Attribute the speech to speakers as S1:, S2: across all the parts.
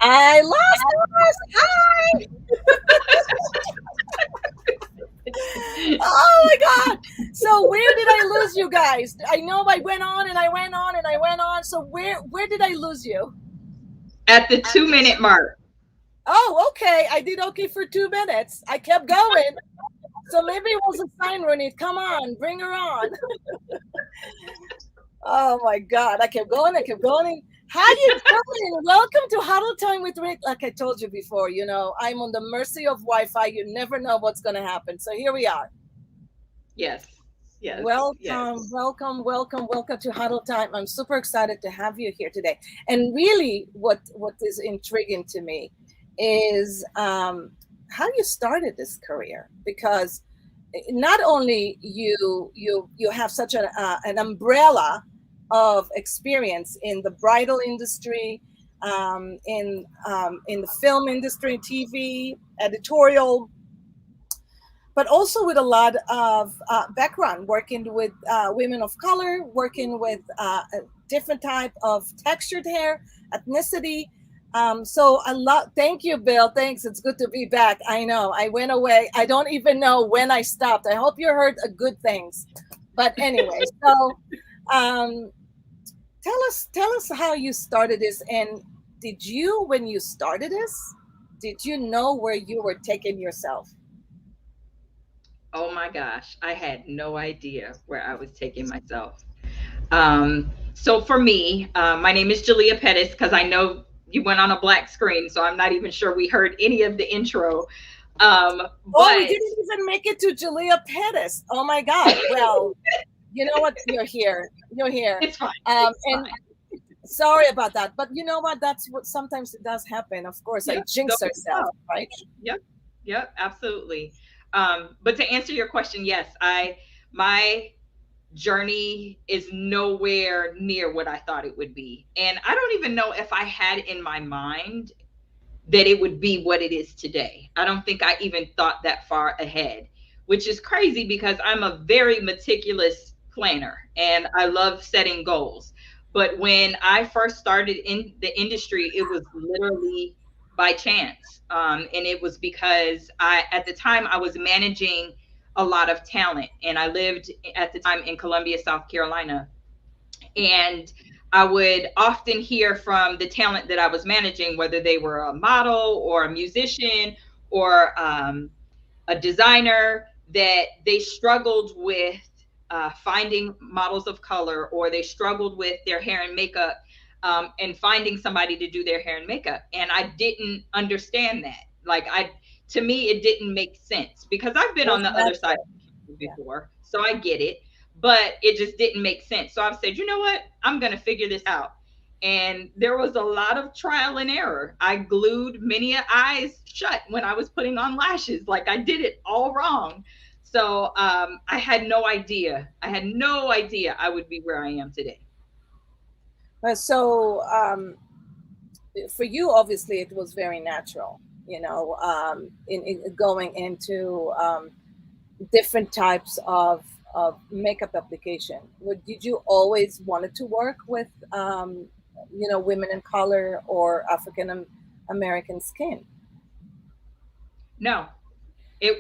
S1: I lost us. Hi. Oh my God. So where did I lose you guys? I know I went on and I went on and I went on. So where did I lose you?
S2: At the 2 minute mark.
S1: Oh, okay. I did okay for 2 minutes. I kept going. So maybe it was a sign, Ronit. Come on, bring her on. Oh my God. I kept going. I kept going. How you doing? Welcome to Huddle Time with Rick. Like I told you before, I'm on the mercy of Wi-Fi. You never know what's going to happen. So here we are.
S2: Yes, yes, yes.
S1: Welcome, welcome, welcome, welcome to Huddle Time. I'm super excited to have you here today. And really, what is intriguing to me is how you started this career, because not only you have such an umbrella of experience in the bridal industry, in the film industry, TV, editorial, but also with a lot of background working with women of color, working with a different type of textured hair, ethnicity. So a lot. Thank you, Bill. Thanks. It's good to be back. I know I went away. I don't even know when I stopped. I hope you heard good things. But anyway, so um, tell us how you started this, and did you, when you started this, did you know where you were taking yourself?
S2: Oh my gosh, I had no idea where I was taking myself. So for me, my name is Jalia Pettis, because I know you went on a black screen, so I'm not even sure we heard any of the intro.
S1: Oh, we
S2: But
S1: didn't even make it to Jalia Pettis. Oh my God. Well, you know what? You're here. You're here.
S2: it's fine. It's
S1: And
S2: fine.
S1: sorry about that. But you know what? That's what sometimes it does happen. Of course, I
S2: Yep.
S1: jinx
S2: Those
S1: herself, right?
S2: Yep. Yep. Absolutely. But to answer your question, yes, my journey is nowhere near what I thought it would be. And I don't even know if I had in my mind that it would be what it is today. I don't think I even thought that far ahead, which is crazy because I'm a very meticulous planner and I love setting goals. But when I first started in the industry, it was literally by chance. And it was because at the time, I was managing a lot of talent, and I lived at the time in Columbia, South Carolina. And I would often hear from the talent that I was managing, whether they were a model or a musician or a designer, that they struggled with finding models of color, or they struggled with their hair and makeup, and finding somebody to do their hair and makeup. And I didn't understand that. To me, it didn't make sense because I've been on
S1: Was
S2: the
S1: that
S2: other side
S1: yeah?
S2: before, so I get it, but it just didn't make sense. So I've said, you know what, I'm going to figure this out. And there was a lot of trial and error. I glued many eyes shut when I was putting on lashes. Like, I did it all wrong. So I had no idea. I had no idea I would be where I am today.
S1: So for you, obviously, it was very natural. In going into different types of makeup application. Did you always wanted to work with women in color or African American skin?
S2: No,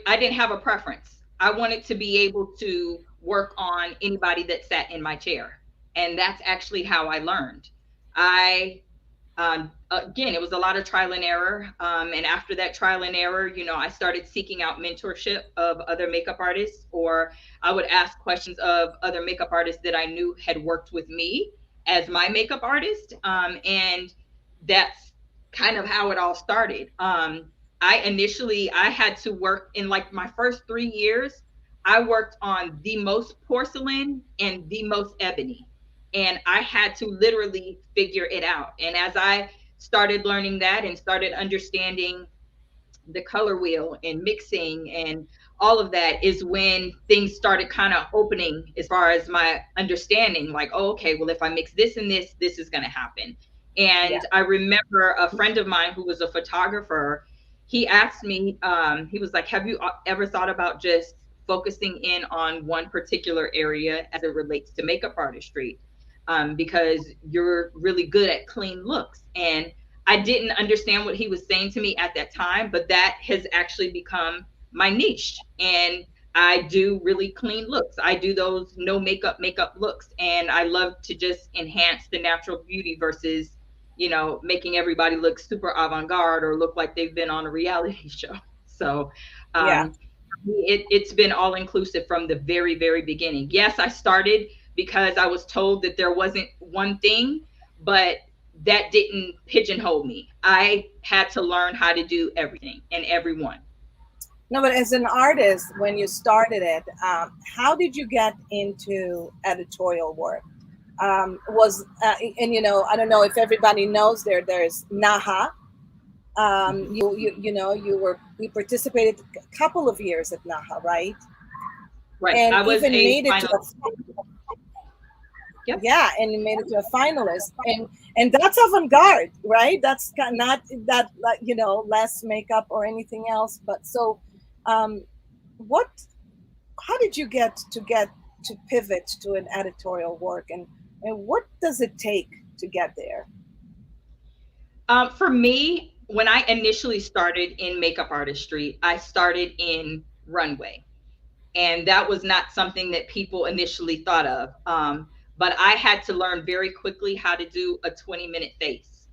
S2: I didn't have a preference. I wanted to be able to work on anybody that sat in my chair. And that's actually how I learned. I Again, it was a lot of trial and error. And after that trial and error, I started seeking out mentorship of other makeup artists, or I would ask questions of other makeup artists that I knew had worked with me as my makeup artist. And that's kind of how it all started. I had to work in, like, my first 3 years. I worked on the most porcelain and the most ebony, and I had to literally figure it out. And as I started learning that and started understanding the color wheel and mixing and all of that, is when things started kind of opening as far as my understanding. Like, oh, okay, well, if I mix this and this is going to happen.
S1: Yeah.
S2: And I remember a friend of mine who was a photographer. He asked me, he was like, have you ever thought about just focusing in on one particular area as it relates to makeup artistry? Because you're really good at clean looks. And I didn't understand what he was saying to me at that time, but that has actually become my niche. And I do really clean looks. I do those no makeup looks. And I love to just enhance the natural beauty versus, making everybody look super avant-garde or look like they've been on a reality show. So
S1: Yeah.
S2: um, it's been all inclusive from the very, very beginning. Yes, I started because I was told that there wasn't one thing, but that didn't pigeonhole me. I had to learn how to do everything and everyone.
S1: No, but as an artist, when you started it, how did you get into editorial work? Was and I don't know if everybody knows there's NAHA.
S2: Mhm.
S1: You participated a couple of years at NAHA, right?
S2: Right.
S1: And
S2: I was
S1: even
S2: a
S1: made it to
S2: finalist.
S1: a,
S2: Yep.
S1: yeah, and you made it to a finalist, and that's avant-garde, right? That's not that, like, less makeup or anything else. But so, um, what? How did you get to pivot to an editorial work, and what does it take to get there?
S2: For me, when I initially started in makeup artistry, I started in runway. And that was not something that people initially thought of. But I had to learn very quickly how to do a 20-minute face.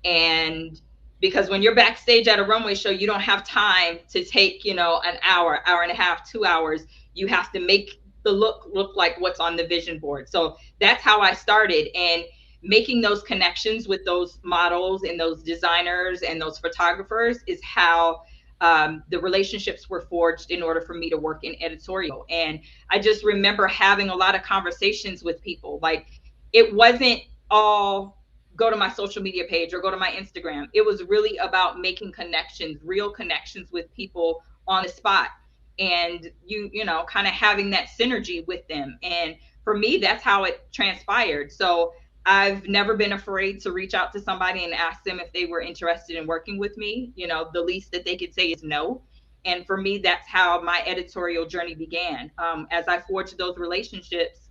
S2: And because when you're backstage at a runway show, you don't have time to take, an hour and a half, 2 hours. You have to make the look like what's on the vision board. So that's how I started. And making those connections with those models and those designers and those photographers is how the relationships were forged in order for me to work in editorial. And I just remember having a lot of conversations with people. Like, it wasn't all go to my social media page or go to my Instagram. It was really about making connections, real connections with people on the spot. And kind of having that synergy with them. And for me, that's how it transpired. So I've never been afraid to reach out to somebody and ask them if they were interested in working with me. The least that they could say is no. And for me, that's how my editorial journey began. As I forged those relationships,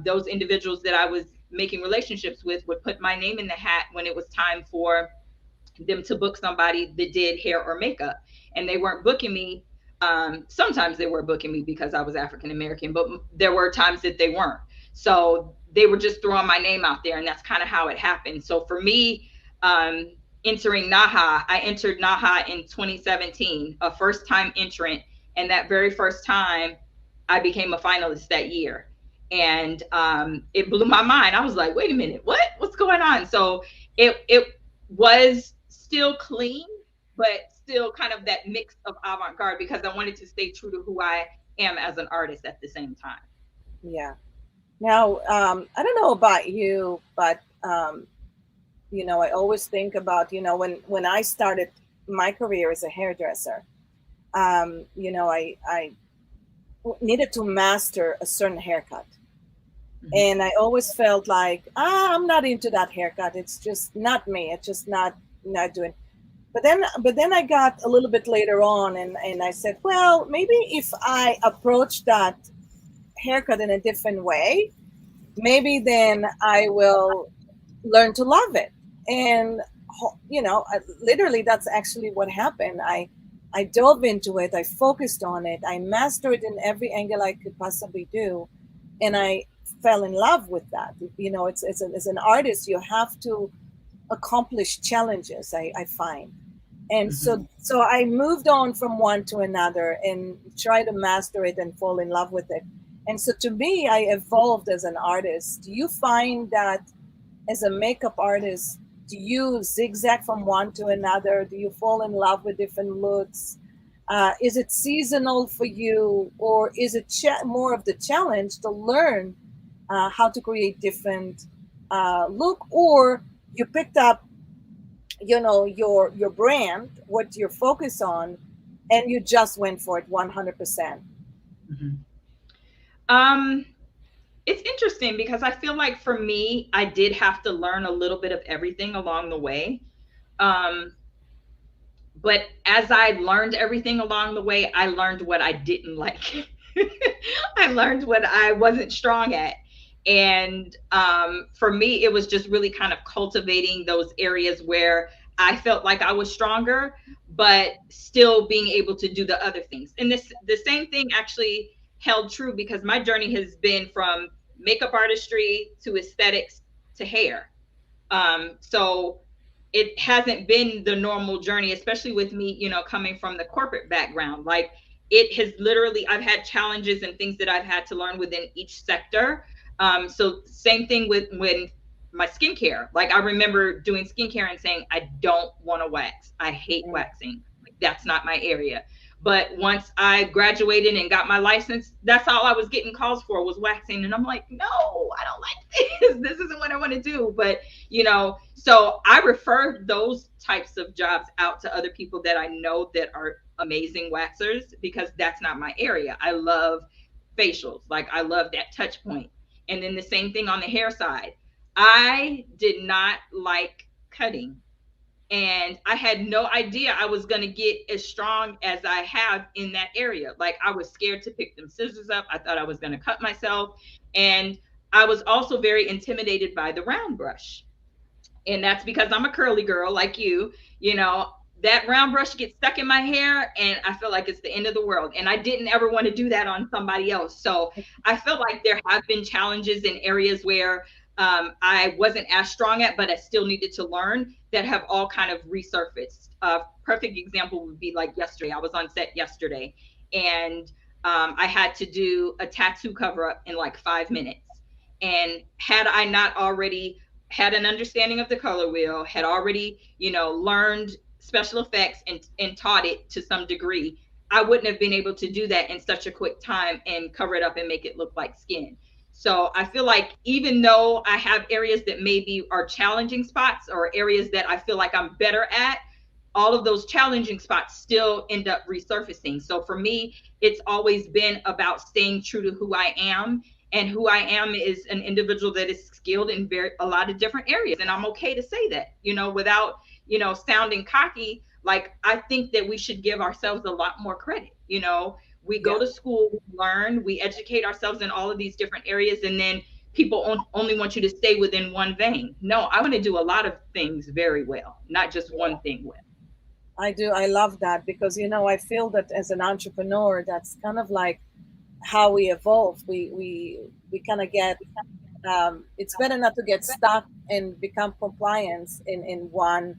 S2: those individuals that I was making relationships with would put my name in the hat when it was time for them to book somebody that did hair or makeup. And they weren't booking me. Sometimes they were booking me because I was African American, but there were times that they weren't. So they were just throwing my name out there, and that's kind of how it happened. So for me, um, entering NAHA, I entered NAHA in 2017, a first time entrant. And that very first time, I became a finalist that year. And it blew my mind. I was like, wait a minute, what's going on? So it was still clean, but still kind of that mix of avant-garde because I wanted to stay true to who I am as an artist at the same time.
S1: Yeah. Now, I don't know about you, but I always think about, when I started my career as a hairdresser, I needed to master a certain haircut.
S2: Mhm.
S1: And I always felt like, I'm not into that haircut. It's just not me. It's just not doing. But then I got a little bit later on, and I said, well, maybe if I approach that haircut in a different way, maybe then I will learn to love it. And literally, that's actually what happened. I dove into it. I focused on it. I mastered it in every angle I could possibly do, and I fell in love with that. As an artist, you have to accomplish challenges. I find. And
S2: Mhm.
S1: so I moved on from one to another and try to master it and fall in love with it. And so to me, I evolved as an artist. Do you find that as a makeup artist, do you zigzag from one to another? Do you fall in love with different looks? Is it seasonal for you, or is it more of the challenge to learn how to create different look, or you picked up, your brand, what you're focused on, and you just went for it 100%?
S2: Mhm. Um, it's interesting because I feel like for me, I did have to learn a little bit of everything along the way. Um, but as I learned everything along the way, I learned what I didn't like. I learned what I wasn't strong at. And for me, it was just really kind of cultivating those areas where I felt like I was stronger, but still being able to do the other things. And the same thing actually held true because my journey has been from makeup artistry to aesthetics to hair. So it hasn't been the normal journey, especially with me, coming from the corporate background. Like it has literally, I've had challenges and things that I've had to learn within each sector. So same thing with when my skincare. Like I remember doing skincare and saying, I don't want to wax. I hate waxing. Like, that's not my area. But once I graduated and got my license, that's all I was getting calls for was waxing. And I'm like, no, I don't like this. This isn't what I want to do. But, so I refer those types of jobs out to other people that I know that are amazing waxers because that's not my area. I love facials. Like I love that touch point. And then the same thing on the hair side. I did not like cutting, and I had no idea I was going to get as strong as I have in that area. Like I was scared to pick them scissors up. I thought I was going to cut myself. And I was also very intimidated by the round brush. And that's because I'm a curly girl like you know, that round brush gets stuck in my hair and I feel like it's the end of the world. And I didn't ever want to do that on somebody else. So I feel like there have been challenges in areas where I wasn't as strong at, but I still needed to learn that have all kind of resurfaced. A perfect example would be like yesterday. I was on set yesterday and I had to do a tattoo cover up in like 5 minutes. And had I not already had an understanding of the color wheel, had already, learned special effects and taught it to some degree, I wouldn't have been able to do that in such a quick time and cover it up and make it look like skin. So I feel like even though I have areas that maybe are challenging spots or areas that I feel like I'm better at, all of those challenging spots still end up resurfacing. So for me, it's always been about staying true to who I am. And who I am is an individual that is skilled in a lot of different areas. And I'm okay to say that, without, sounding cocky. Like, I think that we should give ourselves a lot more credit. We go
S1: Yeah.
S2: to school, we learn, we educate ourselves in all of these different areas. And then people only want you to stay within one vein. No, I want to do a lot of things very well, not just one thing well.
S1: I do. I love that because, I feel that as an entrepreneur, that's kind of like how we evolve. We kind of get, it's better not to get stuck and become compliance in one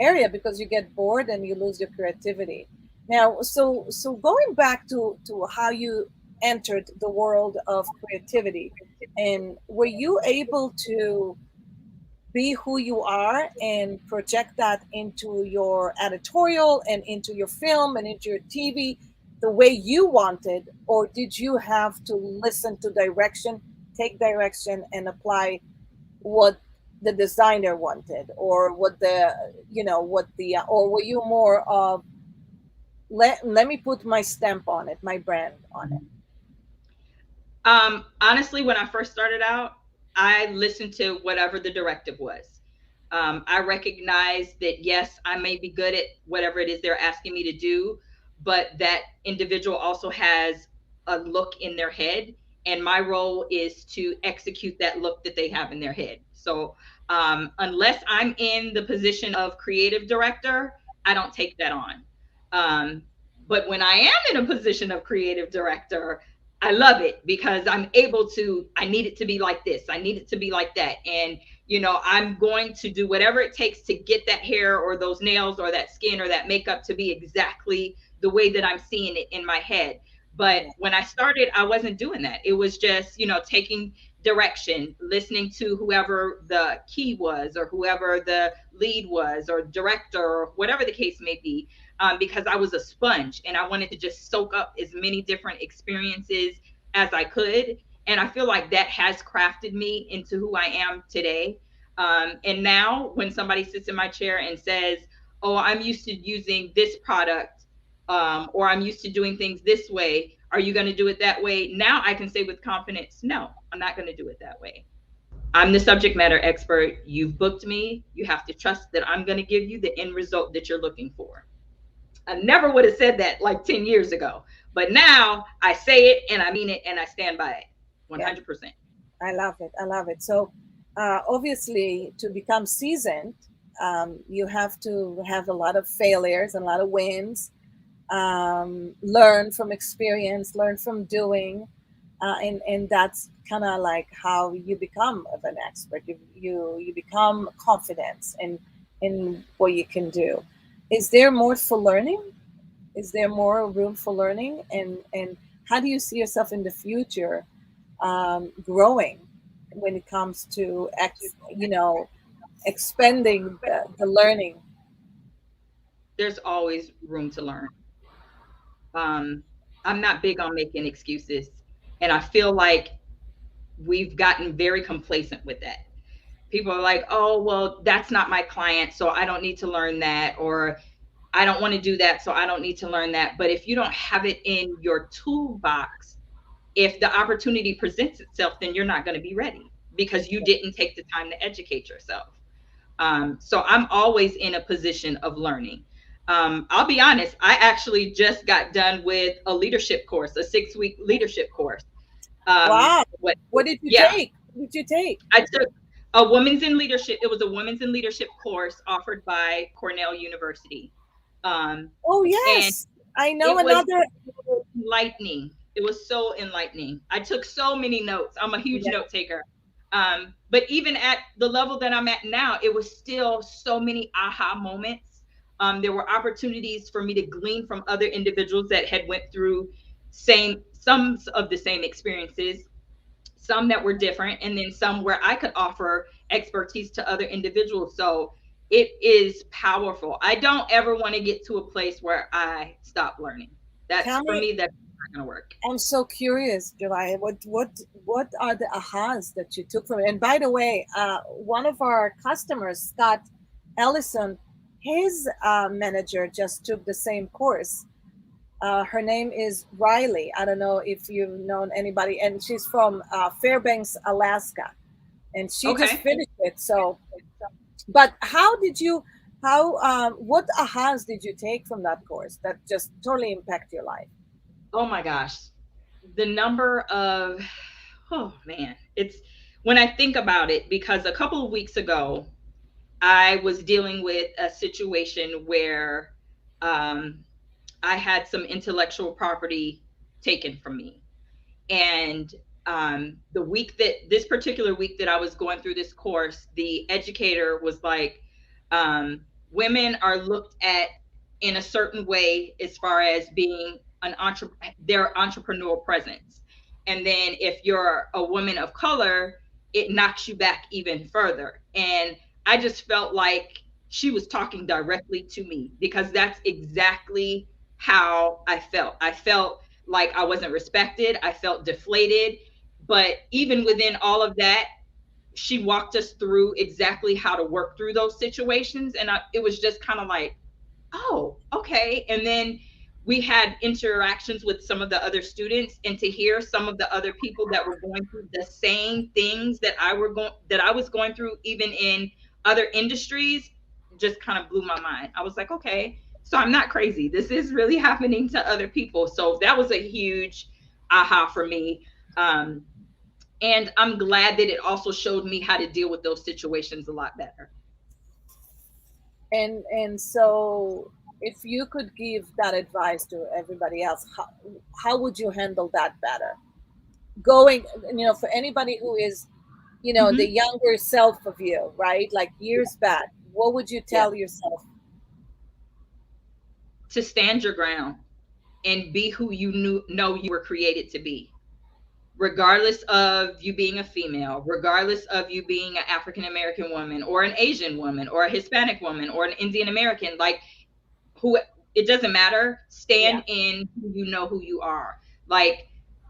S1: area because you get bored and you lose your creativity. Now, so going back to how you entered the world of creativity, and were you able to be who you are and project that into your editorial and into your film and into your TV the way you wanted, or did you have to listen to direction, take direction, and apply what the designer wanted, or what the what the or were you more of let me put my stamp on it, my brand on it?
S2: Honestly, when I first started out, I listened to whatever the directive was. I recognized that yes, I may be good at whatever it is they're asking me to do, but that individual also has a look in their head, and my role is to execute that look that they have in their head. So, unless I'm in the position of creative director, I don't take that on. Um, but when I am in a position of creative director, I love it because I'm able to, I need it to be like this. I need it to be like that. And, I'm going to do whatever it takes to get that hair or those nails or that skin or that makeup to be exactly the way that I'm seeing it in my head. But
S1: Yeah.
S2: when I started, I wasn't doing that. It was just, taking direction, listening to whoever the key was or whoever the lead was or director or whatever the case may be, because I was a sponge and I wanted to just soak up as many different experiences as I could. And I feel like that has crafted me into who I am today. And now, when somebody sits in my chair and says, "Oh, I'm used to using this product, or I'm used to doing things this way. Are you going to do it that way?" Now I can say with confidence, "No, I'm not going to do it that way. I'm the subject matter expert. You've booked me. You have to trust that I'm going to give you the end result that you're looking for." I never would have said that like 10 years ago. But now I say it and I mean it and I stand by it
S1: Yeah.
S2: 100%.
S1: I love it. I love it. So, obviously, to become seasoned, You have to have a lot of failures and a lot of wins. Learn from experience, learn from doing, and that's kind of like how you become of an expert. You become confident in what you can do. Is there more for learning? Is there more room for learning? And how do you see yourself in the future, growing when it comes to expanding the learning?
S2: There's always room to learn. Um, I'm not big on making excuses, and I feel like we've gotten very complacent with that. People are like, "Oh, well, that's not my client, so I don't need to learn that," or "I don't want to do that, so I don't need to learn that." But if you don't have it in your toolbox, if the opportunity presents itself, then you're not going to be ready because you didn't take the time to educate yourself. So I'm always in a position of learning. I'll be honest, I actually just got done with a leadership course, a 6-week leadership course.
S1: Wow.
S2: What?
S1: What did you
S2: Yeah,
S1: take? What did you take?
S2: I took a women's in leadership. It was a women's in leadership course offered by Cornell University. Um,
S1: Oh
S2: and
S1: yes, I know
S2: it was
S1: another.
S2: enlightening. It was so enlightening. I took so many notes. I'm a huge
S1: Yeah.
S2: note taker. But even at the level that I'm at now, it was still so many aha moments. There were opportunities for me to glean from other individuals that had went through same some of the same experiences, some that were different, and then some where I could offer expertise to other individuals. So it is powerful. I don't ever want to get to a place where I stop learning. That's
S1: Tell
S2: for
S1: me,
S2: me, that's not going to work.
S1: I'm so curious, July. What are the ahas that you took from it? And by the way, one of our customers, Scott Ellison, his manager just took the same course. Her name is Riley. I don't know if you've known anybody, and she's from Fairbanks, Alaska, and she just
S2: Okay.
S1: finished it. So, but how did you? How? What ahas did you take from that course that just totally impact your life?
S2: Oh my gosh. The number of, oh man, it's when I think about it, because a couple of weeks ago, I was dealing with a situation where um, I had some intellectual property taken from me. And the week that this particular week that I was going through this course, the educator was like, women are looked at in a certain way as far as being their entrepreneurial presence. And then if you're a woman of color, it knocks you back even further. And I just felt like she was talking directly to me because that's exactly how I felt. I felt like I wasn't respected. I felt deflated. But even within all of that, she walked us through exactly how to work through those situations. And it was just kind of like, oh, okay. And then we had interactions with some of the other students, and to hear some of the other people that were going through the same things that I was going through, even in other industries, just kind of blew my mind. I was like, okay, so I'm not crazy. This is really happening to other people. So that was a huge aha for me. Um, and I'm glad that it also showed me how to deal with those situations a lot better.
S1: And so, if you could give that advice to everybody else, how would you handle that better? Going, for anybody who is, the
S2: Hmm.
S1: younger self of you, right? Like
S2: Yeah.
S1: years back, what would you
S2: Yeah.
S1: tell yourself?
S2: To stand your ground and be who you know you were created to be, regardless of you being a female, regardless of you being an African American woman or an Asian woman or a Hispanic woman or an Indian American. Like, who, it doesn't matter.
S1: Yeah.
S2: Stand in who you are. Like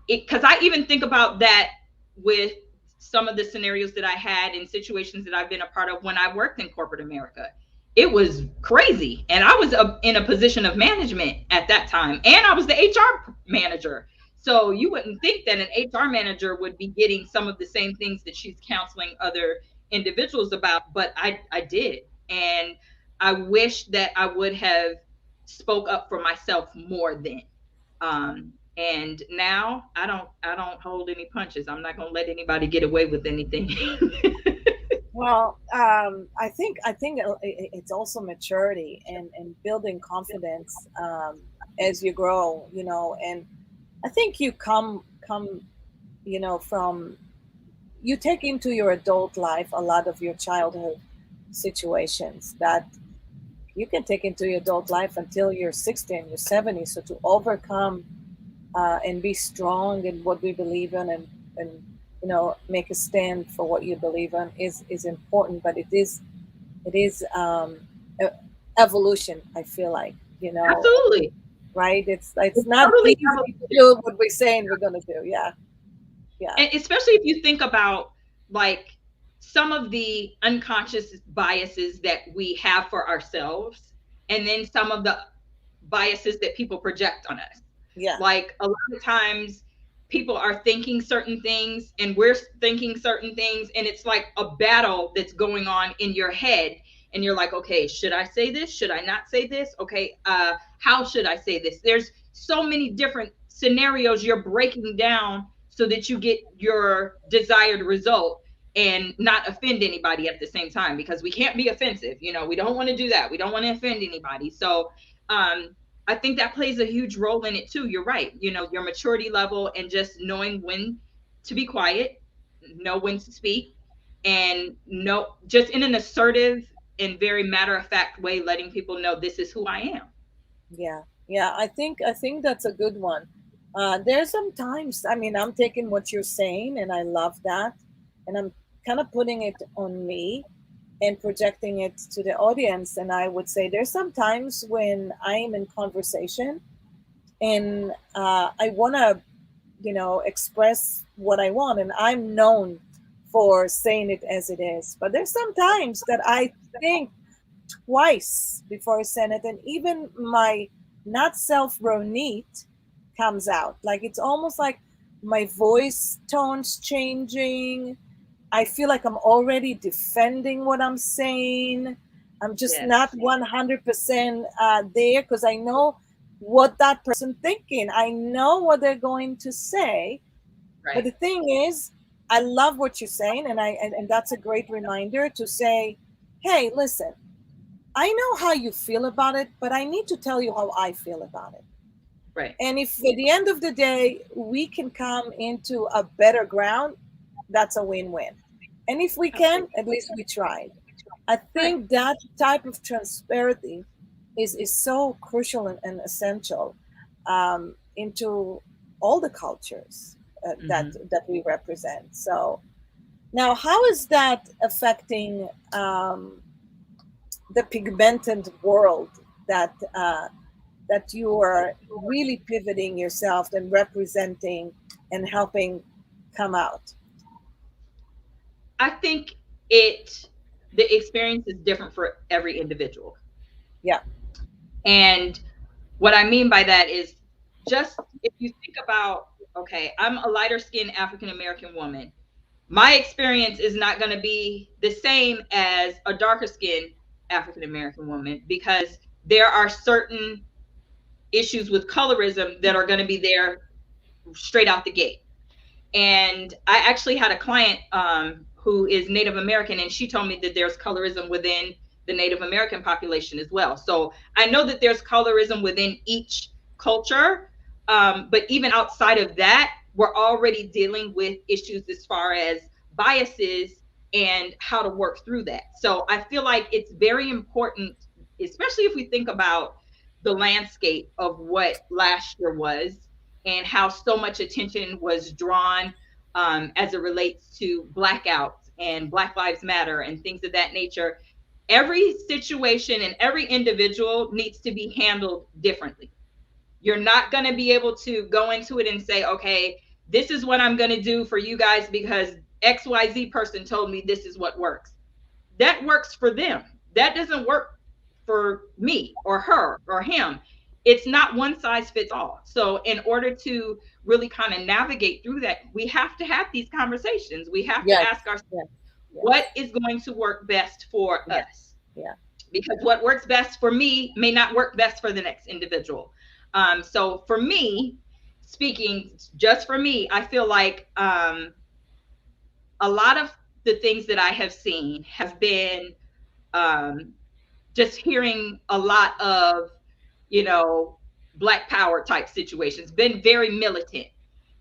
S2: it, because I even think about that with some of the scenarios that I had in situations that I've been a part of when I worked in corporate America. It was crazy, and I was in a position of management at that time, and I was the HR manager. So you wouldn't think that an HR manager would be getting some of the same things that she's counseling other individuals about, but I did. And I wish that I would have spoke up for myself more then. And now I don't hold any punches. I'm not gonna let anybody get away with anything.
S1: Well, I think it's also maturity and building confidence as you grow, and I think you come, from you take into your adult life a lot of your childhood situations that you can take into your adult life until you're 60 and you're 70. So to overcome and be strong in what we believe in, and make a stand for what you believe in is important. But it is e- evolution. I feel like,
S2: Absolutely.
S1: right. It's
S2: It's
S1: not
S2: totally
S1: easy to
S2: evolution.
S1: do what we're saying we're gonna do. Yeah, yeah,
S2: And especially if you think about like some of the unconscious biases that we have for ourselves, and then some of the biases that people project on us.
S1: yeah,
S2: Like a lot of times people are thinking certain things and we're thinking certain things, and it's like a battle that's going on in your head, and you're like, okay, should I say this, should I not say this, okay, how should I say this? There's so many different scenarios you're breaking down so that you get your desired result and not offend anybody at the same time, because we can't be offensive, we don't want to do that, we don't want to offend anybody. So I think that plays a huge role in it too. You're right. Your maturity level and just knowing when to be quiet, know when to speak, and know just in an assertive and very matter of fact way, letting people know this is who I am.
S1: yeah, yeah. I think that's a good one. There's some times. I mean, I'm taking what you're saying, and I love that, and I'm kind of putting it on me and projecting it to the audience. And I would say there's some times when I am in conversation and I want to, express what I want, and I'm known for saying it as it is. But there's some times that I think twice before I send it, and even my not self Ronit comes out. Like it's almost like my voice tone's changing. I feel like I'm already defending what I'm saying. I'm just not
S2: Yes.
S1: 100% there because I know what that person thinking. I know what they're going to say. But
S2: Right.
S1: the thing is, I love what you're saying, and that's a great reminder to say, "Hey, listen, I know how you feel about it, but I need to tell you how I feel about it."
S2: Right.
S1: And if at the end of the day we can come into a better ground, that's a win-win. And if we can,
S2: Absolutely.
S1: at least we tried. I
S2: Right.
S1: think that type of transparency is so crucial and essential into all the cultures that
S2: Hmm.
S1: that we represent. So now, how is that affecting the pigmented world that that you are really pivoting yourself and representing and helping come out?
S2: I think it the experience is different for every individual.
S1: Yeah,
S2: And what I mean by that is, just if you think about, okay, I'm a lighter skinned African American woman. My experience is not going to be the same as a darker skinned African American woman, because there are certain issues with colorism that are going to be there straight out the gate. And I actually had a client who is Native American, and she told me that there's colorism within the Native American population as well. So I know that there's colorism within each culture, but even outside of that, we're already dealing with issues as far as biases and how to work through that. So I feel like it's very important, especially if we think about the landscape of what last year was, and how so much attention was drawn as it relates to blackouts and Black Lives Matter and things of that nature. Every situation and every individual needs to be handled differently. You're not going to be able to go into it and say, okay, this is what I'm going to do for you guys because XYZ person told me this is what works. That works for them. That doesn't work for me or her or him. It's not one size fits all. So, in order to really kind of navigate through that, we have to have these conversations. We have to
S1: yes,
S2: ask ourselves,
S1: yes,
S2: what
S1: yes,
S2: is going to work best for
S1: yeah,
S2: us?
S1: yeah,
S2: Because what works best for me may not work best for the next individual. So, for me, speaking just for me, I feel like a lot of the things that I have seen have been um, just hearing a lot of, you know, Black power type situations, been very militant.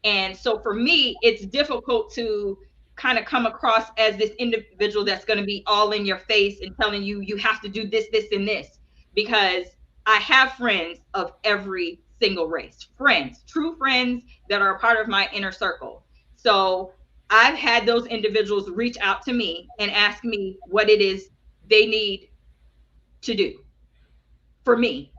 S2: And so for me, it's difficult to kind of come across as this individual that's going to be all in your face and telling you, you have to do this, this, and this, because I have friends of every single race, friends, true friends that are a part of my inner circle. So I've had those individuals reach out to me and ask me what it is they need to do for me.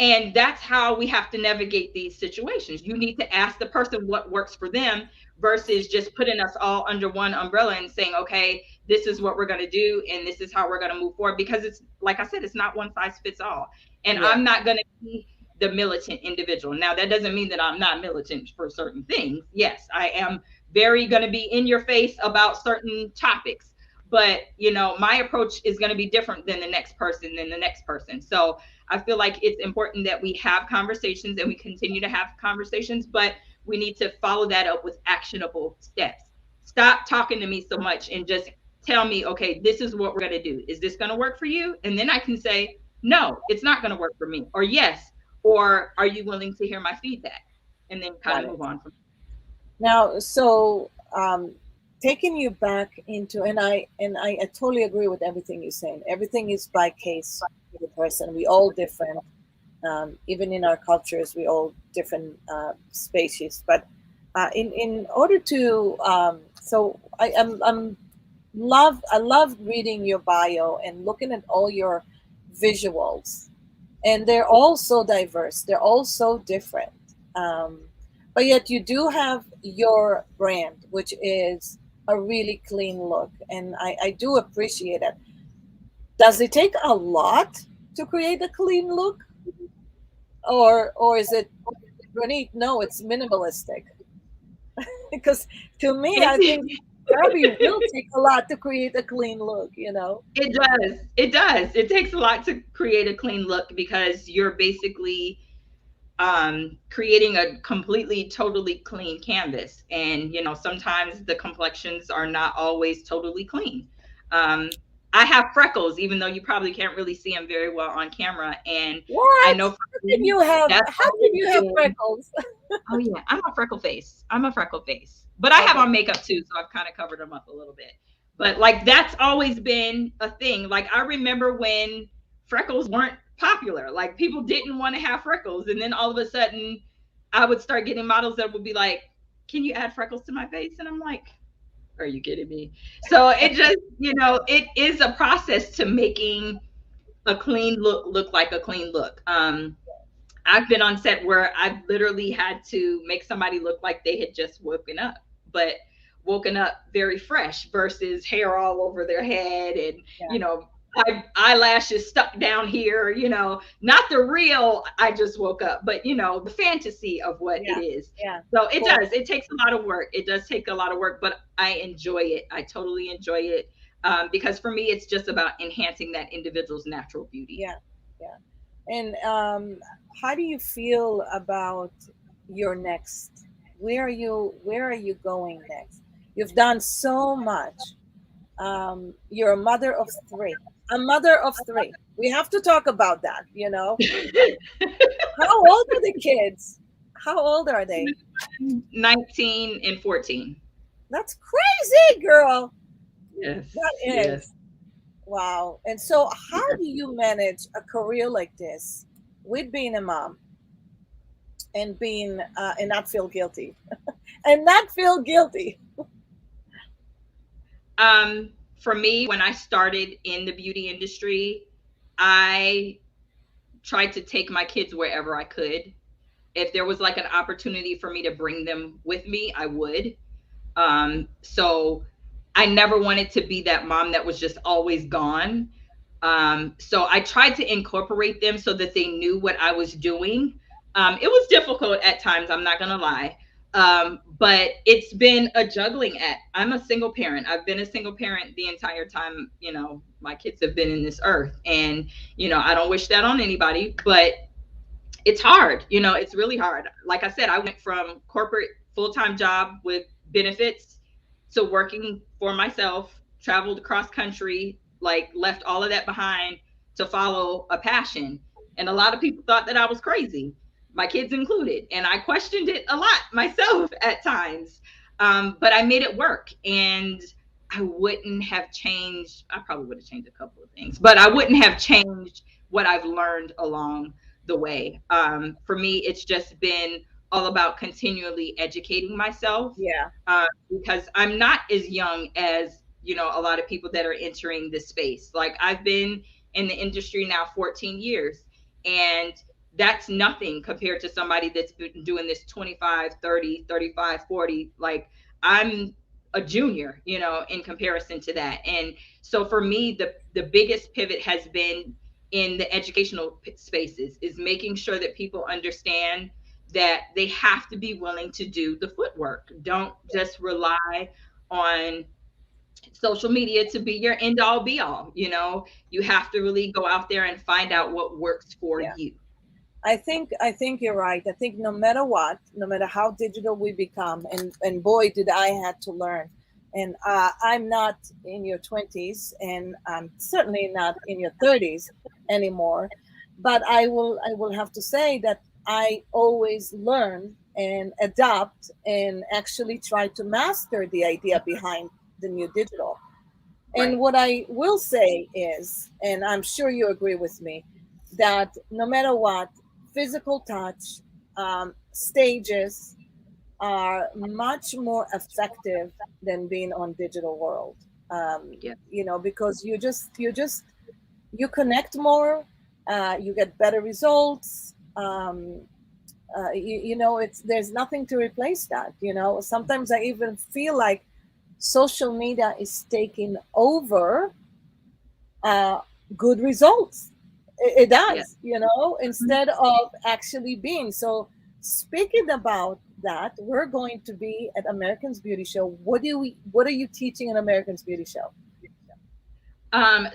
S2: And that's how we have to navigate these situations. You need to ask the person what works for them versus just putting us all under one umbrella and saying, okay, this is what we're going to do and this is how we're going to move forward. Because it's like I said, it's not one size fits all. And
S1: Yeah.
S2: I'm not going to be the militant individual. Now, that doesn't mean that I'm not militant for certain things. Yes, I am very going to be in your face about certain topics. But, you know, my approach is going to be different than the next person, than the next person. So I feel like it's important that we have conversations and we continue to have conversations, but we need to follow that up with actionable steps. Stop talking to me so much and just tell me, okay, this is what we're going to do. Is this going to work for you? And then I can say, no, it's not going to work for me, or yes, or are you willing to hear my feedback? And then kind
S1: Got
S2: of
S1: it.
S2: move on from
S1: Now, so taking you back into, and I totally agree with everything you're saying. Everything is by case with the person. We all different. Even in our cultures, we all different species. But in order to, so I love reading your bio and looking at all your visuals, and they're all so diverse. They're all so different. Um, but yet you do have your brand, which is a really clean look, and I do appreciate it. Does it take a lot to create a clean look, or is it, Ronit? No, it's minimalistic. Because to me, I
S2: it.
S1: think probably will take a lot to create a clean look. You know?
S2: It does. It does. It takes a lot to create a clean look because you're basically creating a completely totally clean canvas, and you know sometimes the complexions are not always totally clean. um I have freckles, even though you probably can't really see them very well on camera, and I
S1: What?
S2: know for
S1: How can
S2: me
S1: you have?
S2: that's
S1: How can
S2: always
S1: you have
S2: been,
S1: freckles?
S2: oh yeah, I'm a freckle face. I'm a freckle face. But I have
S1: Okay.
S2: on makeup too, so I've kind of covered them up a little bit. But like that's always been a thing. Like I remember when freckles weren't popular. Like people didn't want to have freckles, and then all of a sudden I would start getting models that would be like, "Can you add freckles to my face?" And I'm like, "Are you kidding me?" So it just, you know, it is a process to making a clean look like a clean look. I've been on set where I've literally had to make somebody look like they had just woken up, but woken up very fresh versus hair all over their head and,
S1: Yeah.
S2: you know, eyelashes stuck down here, you know, not the real I just woke up, but, you know, the fantasy of what it
S1: Yeah.
S2: is.
S1: Yeah.
S2: So
S1: Of
S2: it
S1: course.
S2: does. It takes a lot of work. It does take a lot of work, but I enjoy it. I totally enjoy it because for me, it's just about enhancing that individual's natural beauty.
S1: Yeah. Yeah. And how do you feel about your next? Where are you going next? You've done so much. You're a mother of three. A mother of three. We have to talk about that, you know. How old are the kids? How old are they?
S2: 19 and 14.
S1: That's crazy, girl.
S2: Yes,
S1: That
S2: yes,
S1: is. Wow. And so how
S2: yes.
S1: do you manage a career like this with being a mom and being and not feel guilty? And not feel guilty.
S2: For me, when I started in the beauty industry, I tried to take my kids wherever I could. If there was like an opportunity for me to bring them with me, I would. So I never wanted to be that mom that was just always gone. So I tried to incorporate them so that they knew what I was doing. It was difficult at times, I'm not gonna lie. But it's been a juggling act. I'm a single parent. I've been a single parent the entire time, you know, my kids have been in this earth. And, you know, I don't wish that on anybody, but it's hard. You know, it's really hard. Like I said, I went from corporate full-time job with benefits to working for myself, traveled across country, like left all of that behind to follow a passion. And a lot of people thought that I was crazy, my kids included. And I questioned it a lot myself at times. But I made it work. And I wouldn't have changed, I probably would have changed a couple of things, but I wouldn't have changed what I've learned along the way. For me, it's just been all about continually educating myself,
S1: Yeah.
S2: because I'm not as young as, a lot of people that are entering this space. Like, I've been in the industry now 14 years, and that's nothing compared to somebody that's been doing this 25, 30, 35, 40. Like, I'm a junior, in comparison to that. And so for me, the biggest pivot has been in the educational spaces, is making sure that people understand that they have to be willing to do the footwork. Don't just rely on social media to be your end all be all. You have to really go out there and find out what works for
S1: Yeah.
S2: you.
S1: I think you're right. I think no matter what, no matter how digital we become, and boy did I had to learn. And I'm not in your 20s, and I'm certainly not in your 30s anymore. But I will have to say that I always learn and adapt and actually try to master the idea behind the new digital. And
S2: Right.
S1: what I will say is, and I'm sure you agree with me, that no matter what, physical touch, stages are much more effective than being on digital world.
S2: Yeah.
S1: Because you connect more, you get better results. It's there's nothing to replace that. Sometimes I even feel like social media is taking over uh, good results. It
S2: Yeah.
S1: does, instead of actually being. So, speaking about that, we're going to be at Americans Beauty Show. What are you teaching at Americans Beauty Show?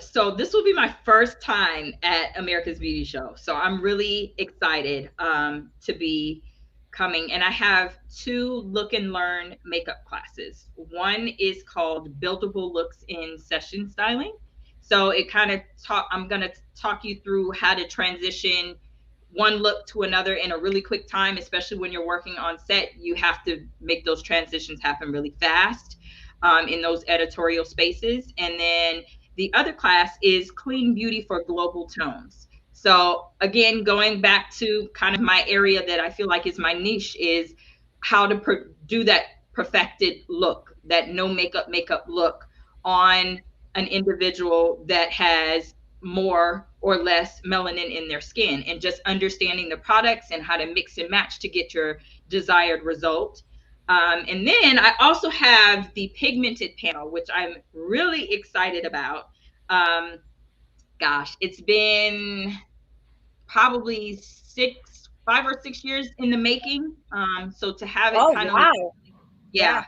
S2: So this will be my first time at America's Beauty Show. So I'm really excited to be coming. And I have two look and learn makeup classes. One is called Buildable Looks in Session Styling. So it kind of I'm going to talk you through how to transition one look to another in a really quick time, especially when you're working on set. You have to make those transitions happen really fast in those editorial spaces. And then the other class is Clean Beauty for Global Tones. So again, going back to kind of my area that I feel like is my niche, is how to do that perfected look, that no makeup look on an individual that has more or less melanin in their skin, and just understanding the products and how to mix and match to get your desired result. And then I also have the pigmented panel, which I'm really excited about. Um, Gosh, it's been probably 5 or 6 years in the making. So to have it
S1: Oh,
S2: kind of,
S1: wow. Yeah.
S2: yeah,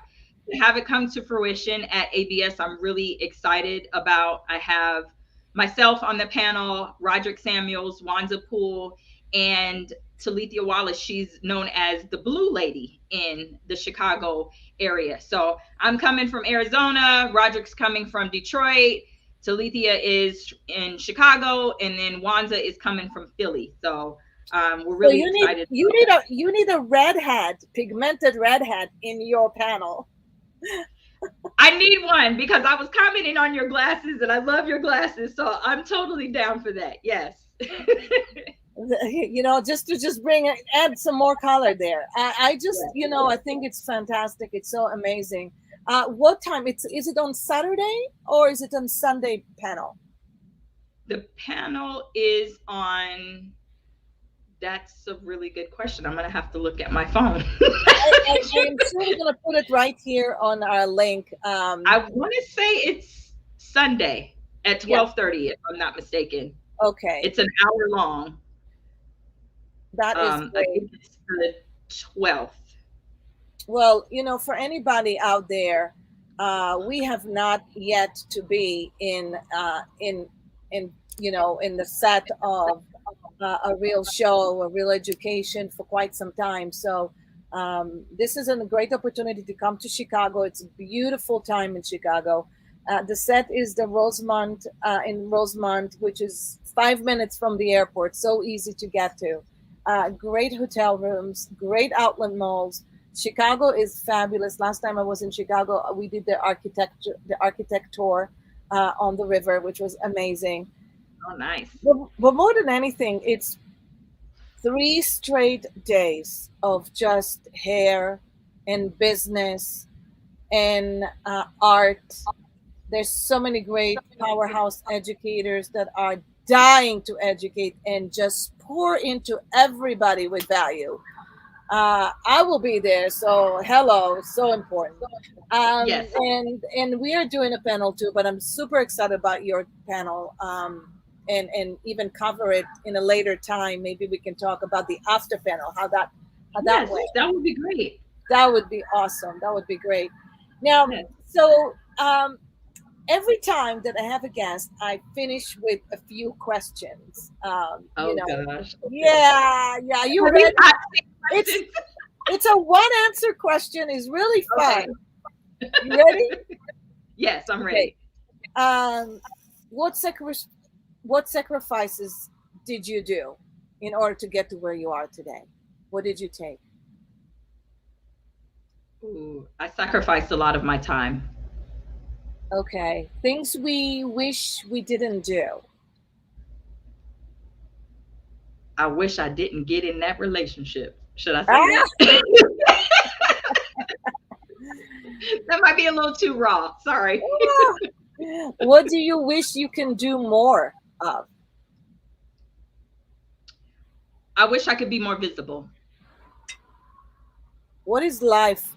S2: to have it come to fruition at ABS, I'm really excited about. I have myself on the panel, Roderick Samuels, Wanza Poole, and Talithia Wallace. She's known as the Blue Lady in the Chicago area. So I'm coming from Arizona, Roderick's coming from Detroit, Talithia is in Chicago, and then Wanza is coming from Philly. So we're
S1: So
S2: really excited.
S1: you need a redhead, pigmented redhead in your panel.
S2: I need one because I was commenting on your glasses and I love your glasses. So I'm totally down for that. Yes.
S1: Just add some more color there. I just,
S2: Yeah.
S1: I think it's fantastic. It's so amazing. What time? Is it on Saturday or is it on Sunday panel?
S2: The panel is on. That's a really good question. I'm going to have to look at my phone.
S1: I am sure we're gonna put it right here on our link.
S2: I want to say it's Sunday at
S1: Yeah.
S2: 12:30, if I'm not mistaken.
S1: Okay.
S2: It's an hour long.
S1: That is
S2: I
S1: great.
S2: think it's the 12th.
S1: Well, for anybody out there, we have not yet to be in the set of a real show, a real education for quite some time. So This is a great opportunity to come to Chicago. It's a beautiful time in Chicago. The set is the Rosemont in Rosemont, which is 5 minutes from the airport, so easy to get to. Great hotel rooms, great outlet malls. Chicago is fabulous. Last time I was in Chicago, we did the architect tour on the river, which was amazing.
S2: Oh, nice.
S1: But more than anything, it's 3 straight days of just hair and business and art. There's so many great powerhouse educators that are dying to educate and just pour into everybody with value. I will be there, so hello, so important.
S2: Yes.
S1: And we are doing a panel too, but I'm super excited about your panel. And even cover it in a later time. Maybe we can talk about the after panel, how that
S2: Yes,
S1: went.
S2: that would be great.
S1: That would be awesome. That would be great. Now,
S2: Yes.
S1: so every time that I have a guest, I finish with a few questions.
S2: Oh gosh. Okay.
S1: Yeah, yeah. You
S2: Are these
S1: ready?
S2: hot seat
S1: It's
S2: questions?
S1: it's a one answer question. It's really
S2: Okay.
S1: fun. You ready?
S2: Yes, I'm
S1: Okay.
S2: ready.
S1: Um, what what sacrifices did you do in order to get to where you are today? What did you take?
S2: Ooh, I sacrificed a lot of my time.
S1: Okay, things we wish we didn't do.
S2: I wish I didn't get in that relationship. Should I say
S1: Ah,
S2: that? That might be a little too raw. Sorry.
S1: what do you wish you can do more of?
S2: I wish I could be more visible.
S1: What is life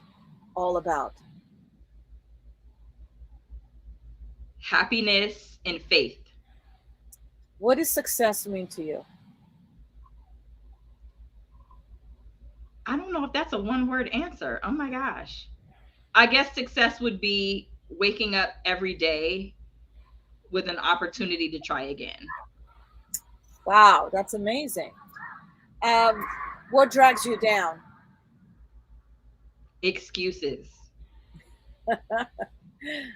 S1: all about?
S2: Happiness and faith.
S1: What does success mean to you?
S2: I don't know if that's a one word answer. Oh my gosh. I guess success would be waking up every day with an opportunity to try again.
S1: Wow, that's amazing. Um, what drags you down?
S2: Excuses.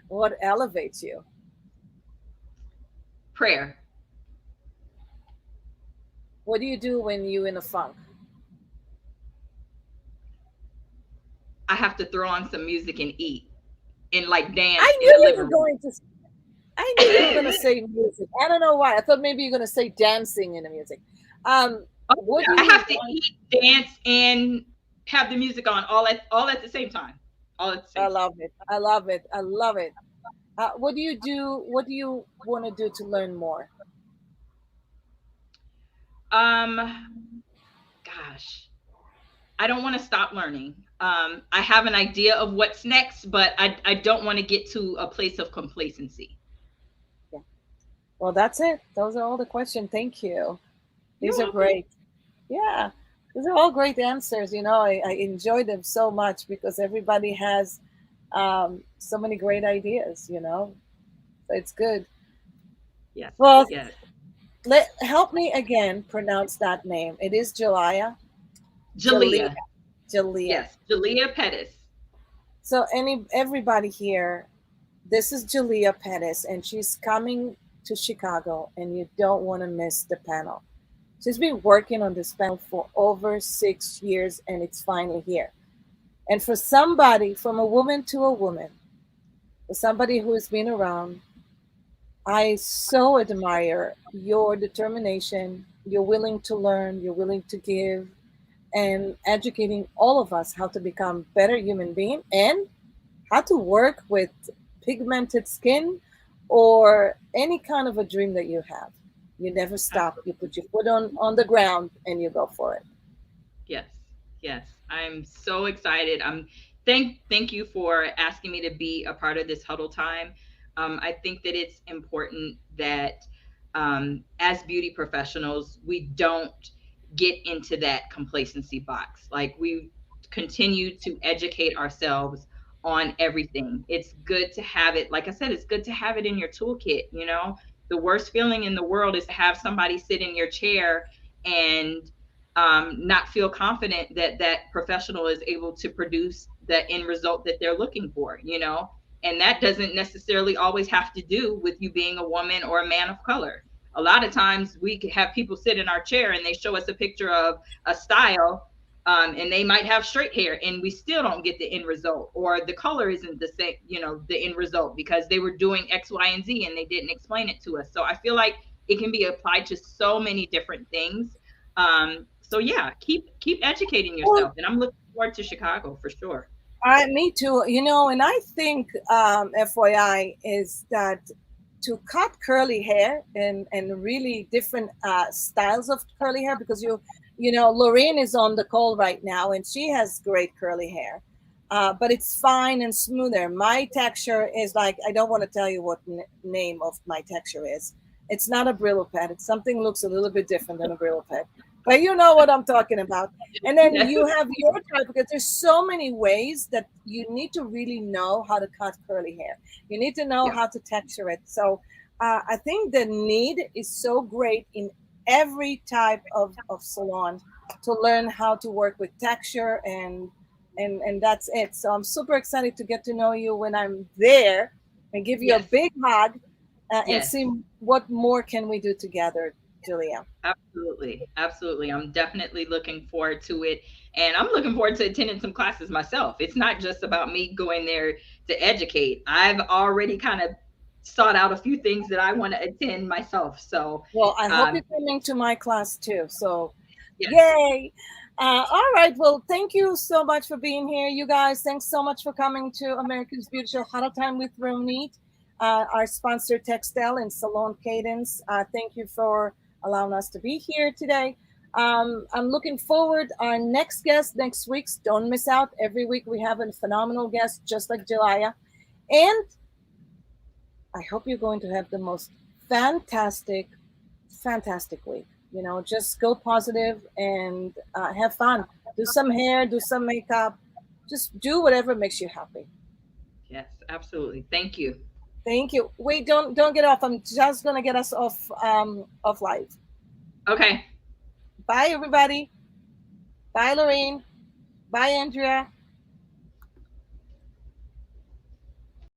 S1: What elevates you?
S2: Prayer.
S1: What do you do when you in a funk?
S2: I have to throw on some music and eat and like dance
S1: I
S2: in
S1: knew
S2: the
S1: you
S2: living
S1: were
S2: room.
S1: going to. I knew you were going to say music. I don't know why. I thought maybe you're going to say dancing in the music.
S2: Oh,
S1: What do
S2: yeah. I
S1: you
S2: have to
S1: want?
S2: eat, dance, and have the music on all at the same time. All at the
S1: I
S2: same time.
S1: love it. I love it. I love it. What do you do? What do you want to do to learn more?
S2: Um, gosh, I don't want to stop learning. I have an idea of what's next, but I don't want to get to a place of complacency.
S1: Yeah. Well, that's it. Those are all the questions. Thank you.
S2: You're
S1: These are
S2: welcome.
S1: great. Yeah. These are all great answers. I enjoy them so much because everybody has so many great ideas. So it's good.
S2: Yes,
S1: Well,
S2: yes.
S1: help me again pronounce that name. It is Jalia. Jalia.
S2: Jalia.
S1: Jalia.
S2: Yes, Jalia Pettis.
S1: So everybody here, this is Jalia Pettis, and she's coming to Chicago, and you don't want to miss the panel. She's been working on this panel for over 6 years, and it's finally here. And for somebody, from a woman to a woman, for somebody who has been around, I so admire your determination. You're willing to learn, you're willing to give, and educating all of us how to become better human being and how to work with pigmented skin or any kind of a dream that you have. You never stop. You put your foot on the ground and you go for it.
S2: Yes, yes. I'm so excited. Thank you for asking me to be a part of this huddle time. I think that it's important that as beauty professionals, we don't get into that complacency box. Like we continue to educate ourselves on everything. It's good to have it. Like I said, it's good to have it in your toolkit. The worst feeling in the world is to have somebody sit in your chair and not feel confident that that professional is able to produce the end result that they're looking for, you know? And that doesn't necessarily always have to do with you being a woman or a man of color. A lot of times we could have people sit in our chair and they show us a picture of a style, and they might have straight hair and we still don't get the end result, or the color isn't the same, you know, the end result because they were doing X, Y, and Z and they didn't explain it to us. So I feel like it can be applied to so many different things. So yeah, keep educating
S1: Well,
S2: yourself, and I'm looking forward to Chicago for sure.
S1: me too. And I think, FYI, is that to cut curly hair and really different styles of curly hair, because Lorraine is on the call right now and she has great curly hair, but it's fine and smoother. My texture is like, I don't want to tell you what name of my texture is. It's not a Brillo pad. It's something looks a little bit different than a Brillo pad, but you know what I'm talking about. And then
S2: Yes.
S1: you have your type, because there's so many ways that you need to really know how to cut curly hair. You need to know
S2: Yeah.
S1: how to texture it. So I think the need is so great in every type of salon to learn how to work with texture, and that's it. So I'm super excited to get to know you when I'm there and give you a
S2: Yes.
S1: big hug, and
S2: Yes.
S1: see what more can we do together, Julia.
S2: Absolutely. Absolutely. I'm definitely looking forward to it. And I'm looking forward to attending some classes myself. It's not just about me going there to educate. I've already kind of sought out a few things that I want to attend myself. So,
S1: Well, I hope
S2: um,
S1: you're coming to my class too. So,
S2: yes.
S1: yay! All right. Well, thank you so much for being here, you guys. Thanks so much for coming to America's Beauty Show, Huddle Time with Ronit, our sponsor, Textile and Salon Cadence. Thank you for allowing us to be here today. I'm looking forward. Our next guest next week. Don't miss out. Every week we have a phenomenal guest, just like Jalia. And I hope you're going to have the most fantastic, fantastic week. Just go positive and have fun. Do some hair, do some makeup. Just do whatever makes you happy.
S2: Yes. Absolutely. Thank you.
S1: Thank you. Wait, don't get off. I'm just gonna get us off live.
S2: Okay.
S1: Bye, everybody. Bye, Lorraine. Bye, Andrea.